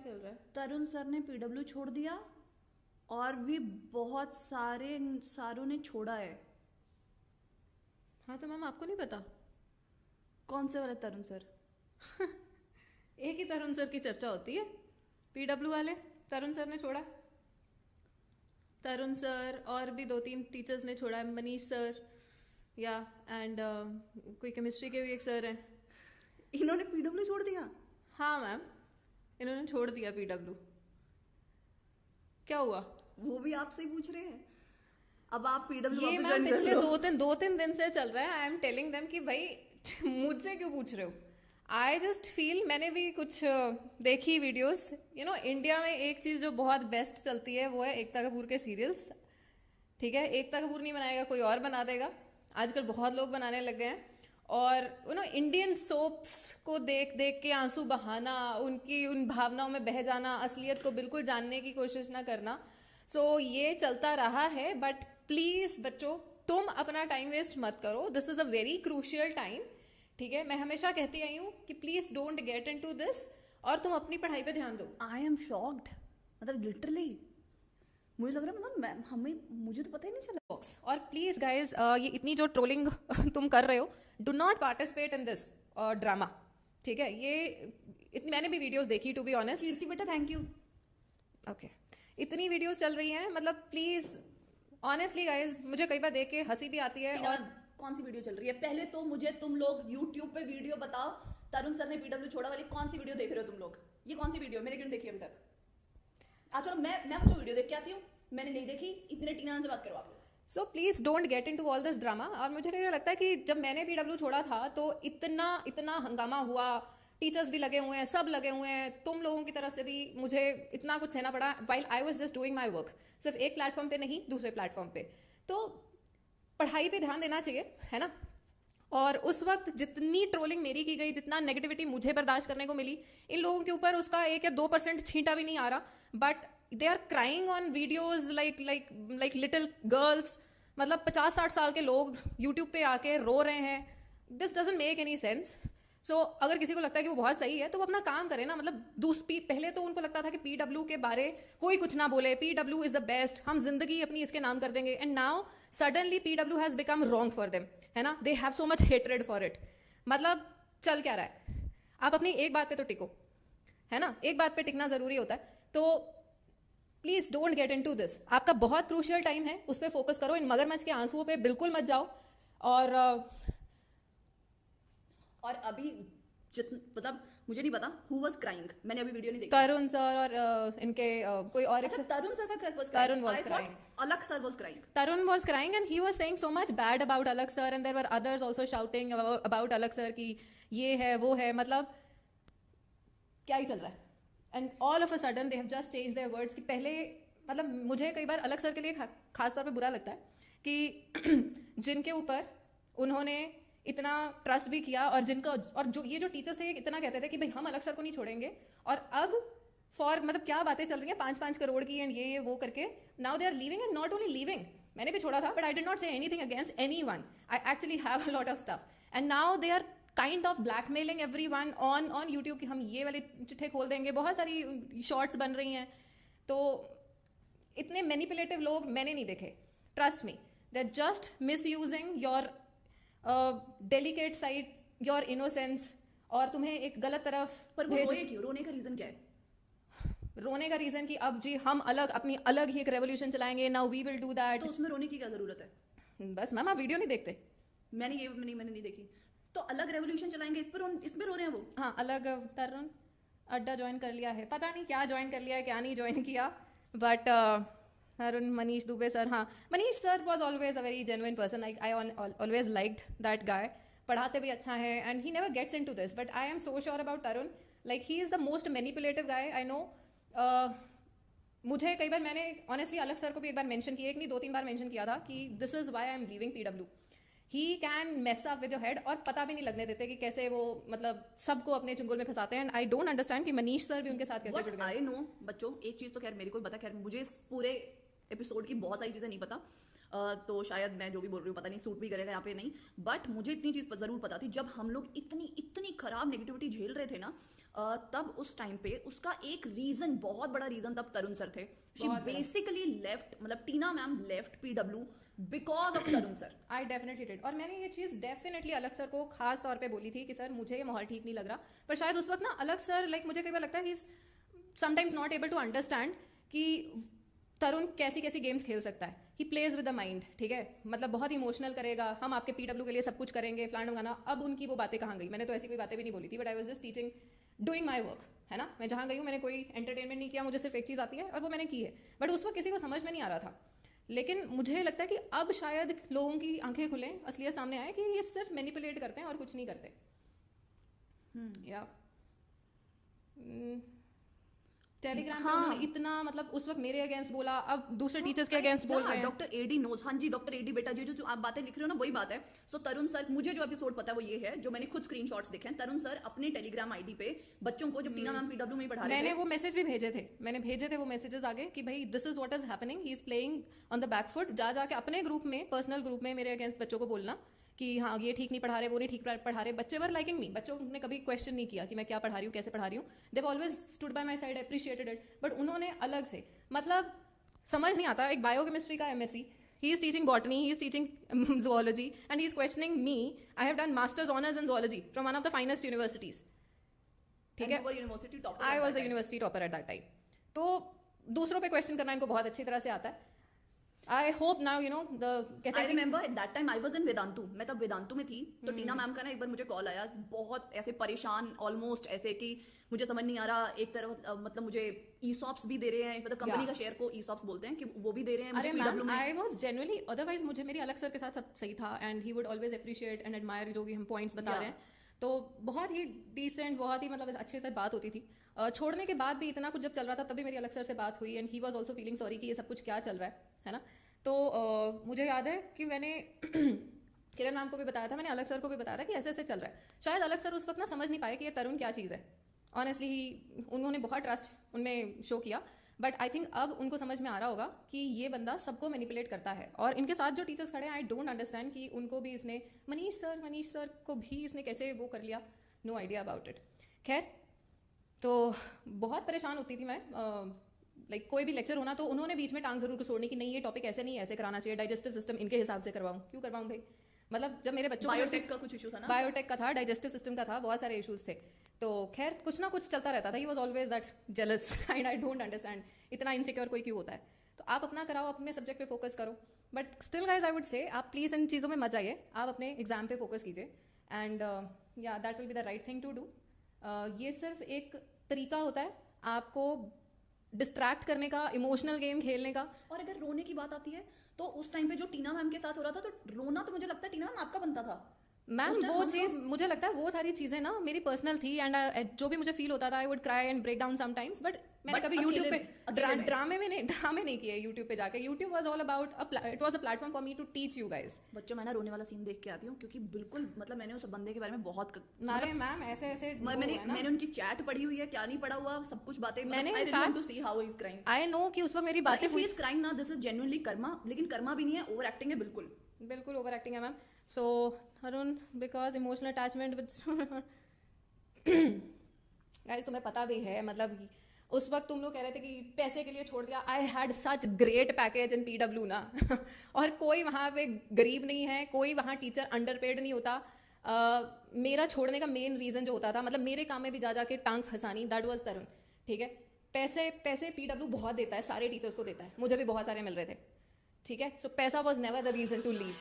चल रहा है? तरुण सर ने पीडब्ल्यू छोड़ दिया और भी बहुत सारों ने छोड़ा है। हाँ तो मैम आपको नहीं पता? कौन से वाले तरुण सर? एक ही तरुण सर की चर्चा होती है, पीडब्ल्यू वाले तरुण सर ने छोड़ा। तरुण सर और भी 2-3 टीचर्स ने छोड़ा है, मनीष सर या एंड कोई केमिस्ट्री के भी एक सर हैं। इन्होंने पीडब्ल्यू छोड़ दिया? हाँ मैम, इन्होंने छोड़ दिया पीडब्ल्यू। क्या हुआ? वो भी आपसे ही पूछ रहे हैं। अब आप पीडब्ल्यू ये मैम पिछले 2-3 दिन से चल रहा है। आई एम टेलिंग देम कि भाई मुझसे क्यों पूछ रहे हो। आई जस्ट फील, मैंने भी कुछ देखी वीडियोस, इंडिया में एक चीज़ जो बहुत बेस्ट चलती है वो है एकता कपूर के सीरियल्स। ठीक है, एकता कपूर नहीं बनाएगा, कोई और बना देगा। आजकल बहुत लोग बनाने लग गए हैं। और इंडियन सोप्स को देख देख के आंसू बहाना, उनकी उन भावनाओं में बह जाना, असलियत को बिल्कुल जानने की कोशिश ना करना। सो ये चलता रहा है। बट प्लीज़ बच्चों, तुम अपना टाइम वेस्ट मत करो। This is a very crucial time. ठीक है, मैं हमेशा कहती आई हूँ कि please don't get into this, और तुम अपनी पढ़ाई पे ध्यान दो। आई एम शॉक्ड, मतलब लिटरली मुझे लग रहा है, मतलब मुझे तो पता ही नहीं चला। और प्लीज़ गाइज, ये इतनी जो ट्रोलिंग तुम कर रहे हो, do not participate in this drama. ठीक है, ये मैंने भी वीडियोस देखी, टू बी ऑनेस्ट। कीर्ति बेटा थैंक यू। ओके, इतनी वीडियोस चल रही हैं, मतलब प्लीज़ ऑनेस्टली गाइज, मुझे कई बार देख के हंसी भी आती है। और कौन सी वीडियो चल रही है? पहले तो मुझे तुम लोग यूट्यूब पे वीडियो बताओ, तरुण सर ने पीडब्ल्यू छोड़ा वाली कौन सी वीडियो देख रहे हो तुम लोग? ये कौन सी वीडियो? मैंने क्यों नहीं देखी अभी तक? चलो मैं कुछ वीडियो देख के आती हूँ, मैंने नहीं देखी। इतने टीना से बात करो आप। So please don't get into all this drama. और मुझे कई बार लगता है कि जब मैंने पीडब्ल्यू छोड़ा था तो इतना हंगामा हुआ, टीचर्स भी लगे हुए हैं, सब लगे हुए हैं, तुम लोगों की तरफ से भी मुझे इतना कुछ सहना पड़ा while I was just doing my work. सिर्फ एक प्लेटफॉर्म पे नहीं, दूसरे प्लेटफॉर्म पे। तो पढ़ाई पे ध्यान देना चाहिए, है ना। और उस वक्त जितनी ट्रोलिंग मेरी की गई, जितना नेगेटिविटी मुझे बर्दाश्त करने को मिली, इन लोगों के ऊपर उसका 1 या 2% छींटा भी नहीं आ रहा। But they are crying on videos like little girls. मतलब 50-60 साल के लोग यूट्यूब पे आके रो रहे हैं। This doesn't make any sense. So अगर किसी को लगता है कि वो बहुत सही है तो वो अपना काम करे ना। मतलब पहले तो उनको लगता था कि पीडब्ल्यू के बारे कोई कुछ ना बोले, पीडब्ल्यू इज द बेस्ट, हम जिंदगी अपनी इसके नाम कर देंगे। And now suddenly PW has become wrong for them, है ना। They have so much hatred for it. मतलब चल क्या रहा है? आप अपनी एक बात पे तो टिको, है ना। एक बात पे टिकना जरूरी होता है। तो please don't get into this. आपका बहुत क्रूशियल टाइम है, उस पर फोकस करो। इन मगरमच्छ के आंसुओं पे बिल्कुल मत जाओ। और अभी मतलब मुझे नहीं पता हु वाज क्राइंग, मैंने अभी वीडियो नहीं देखी। तरुण सर और इनके कोई और एक तरुण सर का वाज Tarun was crying. अलग sir was crying. Tarun was crying and he was saying so much bad about Alak sir, and there were others also shouting about Alak sir कि ये है वो है। मतलब क्या ही चल रहा है। And all of a sudden they have just changed their words। कि पहले मतलब मुझे कई बार अलक सर के लिए खास तौर पे बुरा लगता है कि जिनके ऊपर उन्होंने इतना ट्रस्ट भी किया, और जिनका और जो ये जो टीचर्स थे इतना कहते थे कि भाई हम अलग सर को नहीं छोड़ेंगे, और अब फॉर मतलब क्या बातें चल रही हैं 5-5 करोड़ की एंड ये वो करके now they are leaving. And not only leaving, मैंने भी छोड़ा था but I did not say anything against anyone. I actually have a lot of stuff and now they are kind of blackmailing everyone on YouTube कि हम ये वाले चिट्ठे खोल देंगे। बहुत सारी शॉर्ट्स बन रही हैं। तो इतने मैनिपुलेटिव लोग मैंने नहीं देखे, trust me. They are just misusing your delicate side, your innocence, और तुम्हें एक गलत तरफ। पर वो रोए क्यों? रोने का रीजन क्या है? रोने का रीजन कि अब जी हम अपनी अलग ही एक रेवोल्यूशन चलाएंगे, now we will do that. तो उसमें रोने की क्या जरूरत है? बस मैम आप वीडियो नहीं देखते। मैंने नहीं देखी। तो अलग रेवोल्यूशन चलाएंगे, इस पर रो रहे हैं वो। हाँ, अलग तरुण अड्डा ज्वाइन कर लिया है, पता नहीं क्या ज्वाइन कर लिया है क्या नहीं ज्वाइन किया। बट अरुण मनीष दुबे सर, हाँ Manish sir was always a very genuine person. I always liked that guy. पढ़ाते भी अच्छा है and he never gets into this. But I am so sure about Tarun, like he is the most manipulative guy I know. मुझे कई बार, मैंने honestly अलग sir को भी एक बार मेंशन किया, एक नहीं 2-3 बार मेंशन किया था कि this is why I am leaving PW. He can mess up with your head, और पता भी नहीं लगने देते कि कैसे वो मतलब सबको अपने चुंगल में फंसाते हैं। एंड आई डोंट अंडरस्टैंड कि मनीष सर भी उनके साथ कैसे जुड़ गए। आई नो बच्चों, एक चीज़ तो खैर मेरे को पता, खैर मुझे इस पूरे एपिसोड की बहुत सारी चीज़ें नहीं पता, तो शायद मैं जो भी बोल रही हूँ पता नहीं सूट भी करेगा यहाँ पे नहीं, बट मुझे इतनी चीज़ ज़रूर पता थी, जब हम लोग इतनी इतनी खराब नेगेटिविटी झेल रहे थे ना, तब उस टाइम पे उसका एक रीज़न, बहुत बड़ा रीज़न तब तरुण सर थे। शी बेसिकली लेफ्ट, मतलब Tina ma'am left PW because of Tarun sir. I definitely did, और मैंने ये चीज़ डेफिनेटली अलग सर को खास तौर पे बोली थी कि सर मुझे ये माहौल ठीक नहीं लग रहा, पर शायद उस वक्त ना अलग सर मुझे कई बार लगता है he is sometimes not able to understand कि तरुण कैसी कैसी गेम्स खेल सकता है। He plays with the mind, ठीक है, मतलब बहुत इमोशनल करेगा, हम आपके पीडब्ल्यू के लिए सब कुछ करेंगे, फ्लान गाना। अब उनकी वो बातें कहाँ गई? मैंने तो ऐसी कोई बातें भी नहीं बोली थी, but I was just teaching, doing my work, है ना। मैं जहाँ गई हूँ मैंने कोई एंटरटेनमेंट नहीं किया, मुझे सिर्फ एक चीज़ आती है और वो मैंने की है, बट उस वक्त किसी को समझ में नहीं आ रहा था। लेकिन मुझे लगता है कि अब शायद लोगों की आंखें खुलें, असलियत सामने आए कि ये सिर्फ मैनिपुलेट करते हैं और कुछ नहीं करते। या टेलीग्राम पे उन्होंने इतना, मतलब उस वक्त मेरे अगेंस्ट बोला, अब दूसरे टीचर्स के अगेंस्ट बोल रहे हैं। डॉक्टर एडी नोज, हाँ जी डॉक्टर एडी बेटा, जो आप बातें लिख रहे हो ना वही बात है। सो तरुण सर, मुझे जो एपिसोड पता है वो ये है, जो मैंने खुद स्क्रीनशॉट्स देखे हैं, तरुण सर अपने टेलीग्राम आईडी पे बच्चों को, जब टीना मैम पीडब्ल्यू में पढ़ा रहे थे, मैंने वो मैसेज भी भेजे थे, मैंने भेजे थे वो मैसेजेस आगे कि भाई this is what is happening, he is playing on the back foot. जा जाके अपने ग्रुप में, पर्सनल ग्रुप में मेरे अगेंस्ट बच्चों को बोलना कि हाँ ये ठीक नहीं पढ़ा रहे, वो नहीं ठीक पढ़ा रहे। बच्चे वर लाइकिंग मी, बच्चों ने कभी क्वेश्चन नहीं किया कि मैं क्या पढ़ा रही हूँ, कैसे पढ़ा रही हूँ। They always stood by my side, appreciated it. But उन्होंने अलग से, मतलब समझ नहीं आता, एक बायोकेमिस्ट्री का MSc, he is teaching botany, he is teaching zoology, and he is questioning me. I have done masters honours in zoology from one of the finest universities, ठीक है, I was a university topper at that time. तो दूसरों पे question करना इनको बहुत अच्छी तरह से आता है। I hope now you know the. I remember at that time I was in Vedantu, मैं तब वेदांतु में थी, तो टीना मैम का ना एक बार मुझे कॉल आया, बहुत ऐसे परेशान, ऑलमोस्ट ऐसे कि मुझे समझ नहीं आ रहा, एक तरफ मतलब मुझे ESOPs भी दे रहे हैं, मतलब कंपनी का शेयर को ESOPs बोलते हैं, कि वो भी दे रहे हैं मुझे पीडब्ल्यू में। I was genuinely, otherwise मुझे मेरे अलग सर के साथ सब सही था, and he would always appreciate and admire जो भी हम पॉइंट्स बता रहे हैं, तो बहुत ही डिसेंट, बहुत ही मतलब अच्छे से बात होती थी। छोड़ने के बाद भी इतना कुछ जब चल रहा था, तभी मेरी अलग सर से बात हुई, and he was also feeling sorry कि ये सब कुछ क्या चल रहा है ना। तो मुझे याद है कि मैंने किरण मैम को भी बताया था, मैंने अलग सर को भी बताया था कि ऐसे ऐसे चल रहा है। शायद अलग सर उस वक्त ना समझ नहीं पाए कि ये तरुण क्या चीज़ है। ऑनेस्टली उन्होंने बहुत ट्रस्ट उनमें शो किया, बट आई थिंक अब उनको समझ में आ रहा होगा कि ये बंदा सबको मैनिपुलेट करता है। और इनके साथ जो टीचर्स खड़े हैं, आई डोंट अंडरस्टैंड कि उनको भी इसने, मनीष सर को भी इसने कैसे वो कर लिया, नो आइडिया अबाउट इट। खैर, तो बहुत परेशान होती थी मैं, कोई भी लेक्चर होना तो उन्होंने बीच में टांग जरूर छोड़नी कि नहीं ये टॉपिक ऐसे नहीं है, ऐसे कराना चाहिए, डाइजेस्टिव सिस्टम इनके हिसाब से करवाऊँ, क्यों करवाऊँ भाई। मतलब जब मेरे बच्चों बायोटेक का कुछ इशू था ना, बायोटेक का था, डाइजेस्टिव सिस्टम का था, बहुत सारे इशूज थे। तो खैर कुछ ना कुछ चलता रहता था। He was always that jealous kind, I don't understand इतना इनसिक्योर कोई क्यों होता है। तो आप अपना कराओ, अपने सब्जेक्ट पे फोकस करो, but still guys I would say आप प्लीज़ इन चीज़ों में मत जाइए, आप अपने एग्जाम पे फोकस कीजिए, and yeah that will be the right thing to do. ये सिर्फ एक तरीका होता है आपको डिस्ट्रैक्ट करने का, इमोशनल गेम खेलने का। और अगर रोने की बात आती है तो उस टाइम पे जो टीना मैम के साथ हो रहा था, तो रोना तो मुझे लगता है टीना मैम आपका बनता था मैम। वो चीज़ मुझे लगता है वो सारी चीज़ें ना मेरी पर्सनल थी, एंड जो भी मुझे फील होता था I would cry and break down sometimes, but मैंने कभी यूट्यूब पे ड्रामे नहीं किए ड्रामे जाके। YouTube was all about, it was a platform for me to teach you guys. बच्चों, मैं ना रोने वाला सीन देख के आती हूँ, क्योंकि बिल्कुल मतलब मैंने उस बंदे के बारे में बहुत अरे मैम ऐसे मैंने उनकी चैट पढ़ी हुई है, क्या नहीं पढ़ा हुआ, सब कुछ बातें मैंने to see how he is crying. I know कि उस वक्त मेरी बातें हुई, इज क्राइंग ना, दिस इज जेन्युइनली कर्मा, लेकिन कर्मा भी नहीं है, ओवर एक्टिंग है, बिल्कुल ओवर एक्टिंग है ma'am. So Arun, because emotional attachment with guys, तुम्हें पता भी है, मतलब उस वक्त तुम लोग कह रहे थे कि पैसे के लिए छोड़ दिया। I had such great package in PW ना और कोई वहाँ पे गरीब नहीं है, कोई वहाँ टीचर अंडरपेड नहीं होता। मेरा छोड़ने का मेन रीज़न जो होता था, मतलब मेरे काम में भी जा जाके टांग फंसानी, दैट वाज तरुण, ठीक है। पैसे पीडब्ल्यू बहुत देता है, सारे टीचर्स को देता है, मुझे भी बहुत सारे मिल रहे थे, ठीक है। सो पैसा was never the reason to leave.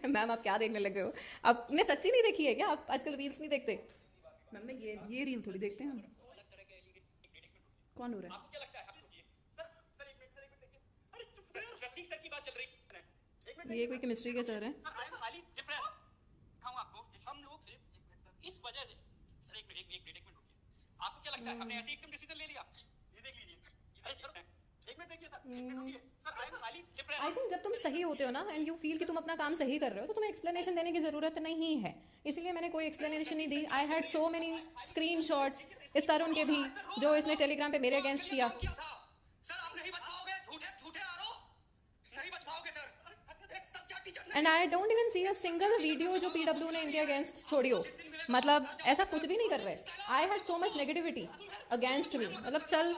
Ma'am आप क्या देखने लगे हो? आपने सच्ची नहीं देखी है क्या? आप आजकल रील्स नहीं देखते? मैम ये रील थोड़ी देखते हैं हम। कौन हो रहा है? आपको क्या लगता है? सर एक मिनट देखिए। अरे चुप रहो, रफीक सर की बात चल रही है। एक मिनट, ये कोई केमिस्ट्री के सर हैं। सर आई एम खाली डिप्रेस खाऊं आपको, हम लोग से इस वजह से। सर एक मिनट रुकिए। आपको क्या लगता है हमने ऐसे एकदम डिसीजन ले लिया? ये देख लीजिए, एक मिनट देखिए सर, एक मिनट रुकिए। सर आई एम खाली डिप्रेस। आई थिंक जब तुम सही होते हो ना, एंड यू फील कि तुम अपना काम सही कर रहे हो, तो तुम्हें एक्सप्लेनेशन देने की जरूरत नहीं है। इसलिए मैंने कोई एक्सप्लेनेशन नहीं दी। I had so many screenshots इस तरुण के भी, जो इसने टेलीग्राम पे मेरे अगेंस्ट किया। सर आप नहीं बच पाओगे, झूठे आरोप। And I don't even see a single video जो पीडब्ल्यू ने इनके अगेंस्ट छोड़ी हो, मतलब ऐसा कुछ भी नहीं कर रहे. आई had so much negativity against me, मतलब चल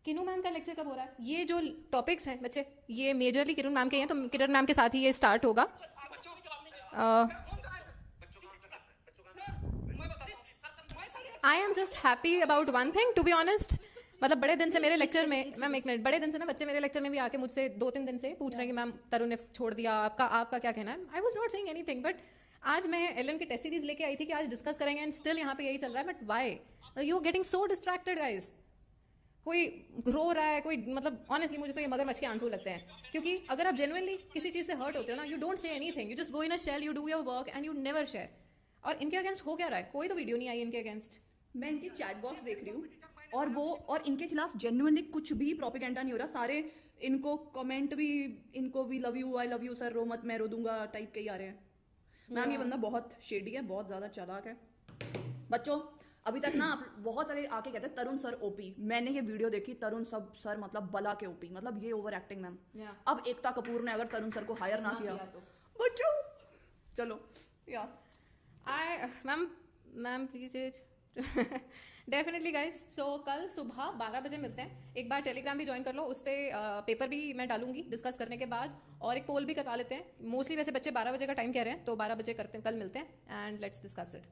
किनू मैम का लेक्चर कब हो रहा है. ये जो टॉपिक्स हैं बच्चे, ये मेजरली किरण मैम के हैं, तो किरण मैम के साथ ही ये स्टार्ट होगा. I am just happy about one thing to be honest. मतलब बड़े दिन से मेरे लेक्चर में, मैम एक मिनट, बड़े दिन से ना बच्चे मेरे लेक्चर में भी आके मुझसे 2-3 दिन से पूछ रहे हैं कि मैम तरुण ने छोड़ दिया, आपका क्या कहना है. I was not saying anything, but आज मैं एलन की टेस्ट सीरीज लेके आई थी कि आज डिस्कस करेंगे, एंड स्टिल यहाँ पे यही चल रहा है. But why you getting so distracted guys. कोई रो रहा है, कोई, मतलब ऑनेस्टली मुझे तो ये मगरमच्छ के आंसू लगते हैं. क्योंकि अगर आप जेन्युइनली किसी चीज़ से हर्ट होते हो ना, you don't say anything, you just go in a shell, you do your work and you never share. और इनके अगेंस्ट हो क्या रहा है? कोई तो वीडियो नहीं आई इनके अगेंस्ट. मैं इनकी चैट बॉक्स देख रही हूँ और इनके खिलाफ जेन्युइनली कुछ भी प्रोपेगेंडा नहीं हो रहा. सारे इनको कमेंट भी, इनको we love you, I love you sir, रो मत मैं रो दूंगा टाइप के ही आ रहे हैं. मैम ये बंदा बहुत शेडी है, बहुत ज़्यादा चालाक है. बच्चों अभी तक ना आप बहुत सारे आके कहते हैं तरुण सर ओपी. मैंने ये वीडियो देखी, तरुण सब सर मतलब बला के ओपी, मतलब ये ओवर एक्टिंग मैम. अब एकता कपूर ने अगर तरुण सर को हायर ना किया तो बच्चों चलो यार. आई मैम प्लीज डेफिनेटली गाइज. सो कल सुबह 12 बजे मिलते हैं. एक बार टेलीग्राम भी ज्वाइन कर लो, उस पर पेपर भी मैं डालूंगी डिस्कस करने के बाद, और एक पोल भी करवा लेते हैं. मोस्टली वैसे बच्चे 12 बजे का टाइम कह रहे हैं, तो 12 बजे करते हैं, कल मिलते हैं एंड लेट्स डिस्कस इट.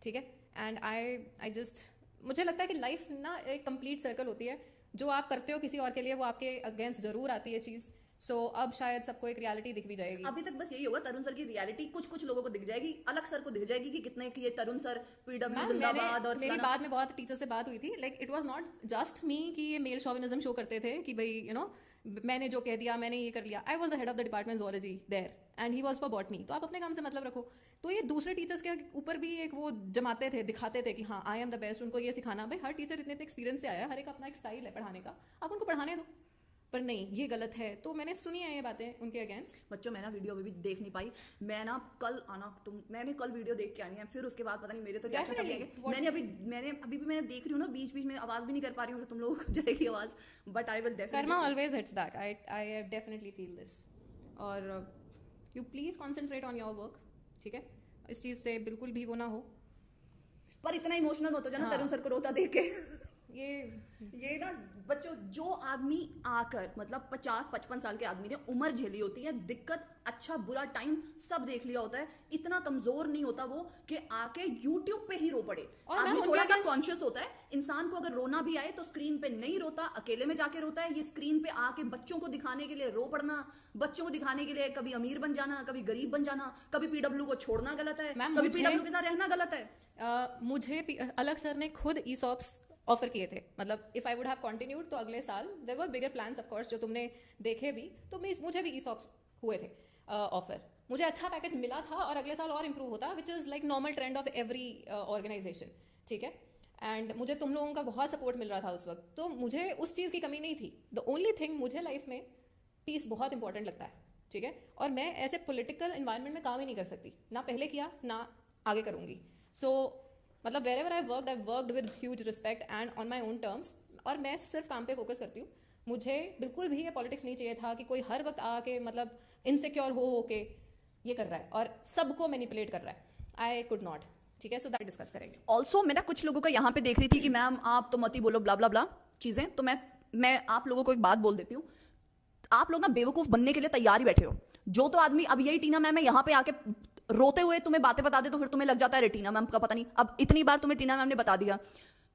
ठीक है. एंड आई जस्ट, मुझे लगता है कि लाइफ ना एक कंप्लीट सर्कल होती है. जो आप करते हो किसी और के लिए, वो आपके अगेंस्ट जरूर आती है चीज़. सो अब शायद सबको एक रियलिटी दिख भी जाएगी. अभी तक बस यही होगा, तरुण सर की रियलिटी कुछ लोगों को दिख जाएगी, अलग सर को दिख जाएगी कि कितने कि ये तरुण सर पीडब्ल्यू जिंदाबाद. और मेरी बाद में बहुत टीचर से बात हुई थी, like it was not just me कि ये मेल शोविनिज्म शो करते थे कि भाई यू नो मैंने जो कह दिया, मैंने ये कर लिया. I was the head of the department zoology there and he was for botany. तो आप अपने काम से मतलब रखो. तो ये दूसरे टीचर्स के ऊपर भी एक वो जमाते थे, दिखाते थे कि हाँ आई एम द बेस्ट, उनको ये सिखाना. भाई हर टीचर इतने एक्सपीरियंस से आया, हर एक अपना एक स्टाइल है पढ़ाने का, आप उनको पढ़ाने दो. पर नहीं, ये गलत है. तो मैंने सुनी है ये बातें उनके अगेंस्ट. बच्चों मैं ना वीडियो अभी भी देख नहीं पाई. मैं ना कल आना, मैंने कल वीडियो देख के आनी है, फिर उसके बाद पता नहीं मेरे तो रिएक्शन कब आएंगे. मैंने अभी भी मैंने देख रही हूँ ना, बीच में आवाज भी नहीं कर पा रही हूँ, तुम लोगों को जाएगी आवाज. But I will definitely, karma always hits back. I definitely feel this. और you please concentrate on your work. ठीक है, इस चीज से बिल्कुल भी वो ना हो. पर इतना इमोशनल मत हो जाना तरुण सर को रोता देख के. ये ना बच्चों, जो आदमी आकर मतलब 50-55 साल के आदमी ने उम्र झेली होती है, दिक्कत अच्छा बुरा टाइम सब देख लिया होता है, इतना कमजोर नहीं होता वो कि आके YouTube पे ही रो पड़े. आदमी थोड़ा सा कॉन्शियस होता है. इंसान को अगर रोना भी आए तो स्क्रीन पे नहीं रोता, अकेले में जाके रोता है. ये स्क्रीन पे आके बच्चों को दिखाने के लिए रो पड़ना, बच्चों को दिखाने के लिए कभी अमीर बन जाना, कभी गरीब बन जाना, कभी पीडब्ल्यू को छोड़ना गलत है, कभी पीडब्ल्यू के साथ रहना गलत है. मुझे अलग सर ने खुद ESOPs ऑफर किए थे. मतलब if I would have continued तो अगले साल there were bigger plans of course, जो तुमने देखे भी. तो मुझे भी ESOPs हुए थे ऑफर. मुझे अच्छा पैकेज मिला था और अगले साल और इम्प्रूव होता, which is like normal trend of every organization. ठीक है. एंड मुझे तुम लोगों का बहुत सपोर्ट मिल रहा था उस वक्त, तो मुझे उस चीज़ की कमी नहीं थी. द ओनली थिंग, मुझे लाइफ में पीस बहुत इंपॉर्टेंट लगता है. ठीक है. और मैं ऐसे पॉलिटिकल इन्वायरमेंट में काम ही नहीं कर सकती, ना पहले किया ना आगे करूँगी. सो मतलब wherever I worked with huge respect and on my own terms. और मैं सिर्फ काम पे फोकस करती हूँ. मुझे बिल्कुल भी ये पॉलिटिक्स नहीं चाहिए था कि कोई हर वक्त आके मतलब इनसिक्योर हो के ये कर रहा है और सबको मैनिपुलेट कर रहा है. I could not. ठीक है. सो दैट डिस्कस करेंगे. ऑल्सो मैं ना कुछ लोगों का यहाँ पे देख रही थी कि मैम आप तो मत ही बोलो ब्ला ब्ला ब्ला चीज़ें. तो मैं आप लोगों को एक बात बोल देती हूँ. आप लोग ना बेवकूफ़ बनने के लिए तैयार ही बैठे हो. जो तो आदमी, अब यही टीना मैम है, यहाँ पे आके रोते हुए तुम्हें बातें बता दे तो फिर तुम्हें लग जाता है टीना मैम का पता नहीं. अब इतनी बार तुम्हें टीना मैम ने बता दिया.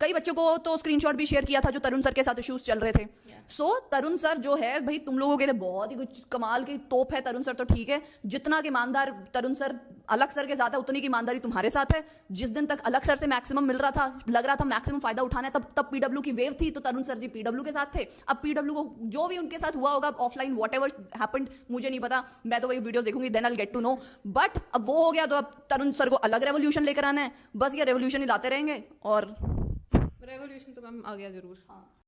कई बच्चों को तो स्क्रीनशॉट भी शेयर किया था जो तरुण सर के साथ इश्यूज चल रहे थे. सो तरुण सर जो है भाई तुम लोगों के लिए बहुत ही कुछ कमाल की तोप है. तरुण सर तो ठीक है, जितना कि ईमानदार तरुण सर अलग सर के साथ है, उतनी की ईमानदारी तुम्हारे साथ है. जिस दिन तक अलग सर से मैक्सिमम मिल रहा था, लग रहा था मैक्सिमम फायदा उठाना है, तब पीडब्ल्यू की वेव थी, तो तरुण सर जी पीडब्ल्यू के साथ थे. अब पीडब्ल्यू को जो भी उनके साथ हुआ होगा ऑफलाइन, वॉट एवर हैपेंड, मुझे नहीं पता. मैं तो वही वीडियो देखूंगी, then I will get to know. But अब वो हो गया तो अब तरुण सर को अलग रेवोल्यूशन लेकर आना है. बस ये रेवोल्यूशन ही लाते रहेंगे. और रेवोल्यूशन तो मैम आ गया जरूर. हाँ.